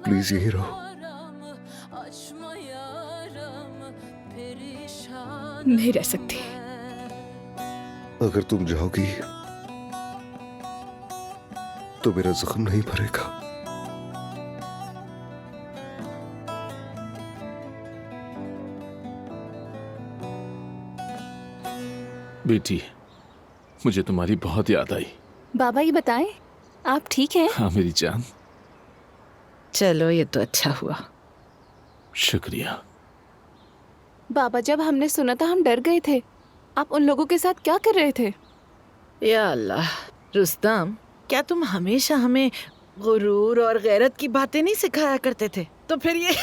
Please यही रहो। नहीं रह सकती। अगर तुम जाओगी तो मेरा जख्म नहीं भरेगा। बेटी, मुझे तुम्हारी बहुत याद आई। बाबा ये बताएं, आप ठीक हैं? हाँ मेरी जान। चलो ये तो अच्छा हुआ। शुक्रिया। बाबा जब हमने सुना था हम डर गए थे। आप उन लोगों के साथ क्या कर रहे थे? या अल्लाह, रुस्तम, क्या तुम हमेशा हमें गुरूर और गैरत की बातें नहीं सिखाया करते थे? तो फिर ये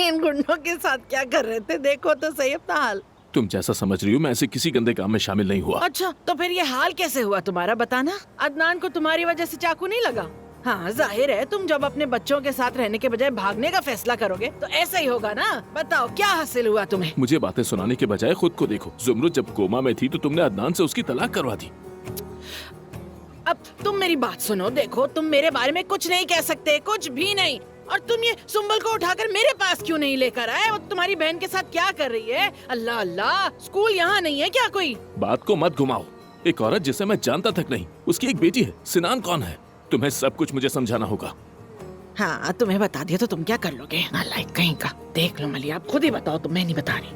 इन गुंडों के साथ क्या कर रहे थे? देखो तो सही अपना हाल। तुम जैसा समझ रही हो, मैं ऐसे किसी गंदे काम में शामिल नहीं हुआ। अच्छा, तो फिर ये हाल कैसे हुआ तुम्हारा, बताना। अदनान को तुम्हारी वजह से चाकू नहीं लगा? हाँ, जाहिर है तुम जब अपने बच्चों के साथ रहने के बजाय भागने का फैसला करोगे तो ऐसा ही होगा ना। बताओ क्या हासिल हुआ तुम्हें? मुझे बातें सुनाने के बजाय खुद को देखो। जुमरुद जब कोमा में थी तो तुमने अदनान से उसकी तलाक करवा दी। अब तुम मेरी बात सुनो, देखो तुम मेरे बारे में कुछ नहीं कह सकते, कुछ भी नहीं। और तुम ये सुंबल को उठाकर मेरे पास क्यों नहीं लेकर आए? वो तुम्हारी बहन के साथ क्या कर रही है? अल्लाह अल्लाह, स्कूल यहाँ नहीं है क्या कोई? बात को मत घुमाओ। एक औरत जिसे मैं जानता तक नहीं, उसकी एक बेटी है। सिनान कौन है? तुम्हें सब कुछ मुझे समझाना होगा। हाँ, तुम्हें बता दिया तो तुम क्या कर लोगे? नालायक कहीं का। देख लो मलिया, आप खुद ही बताओ, तो मैं नहीं बता रही।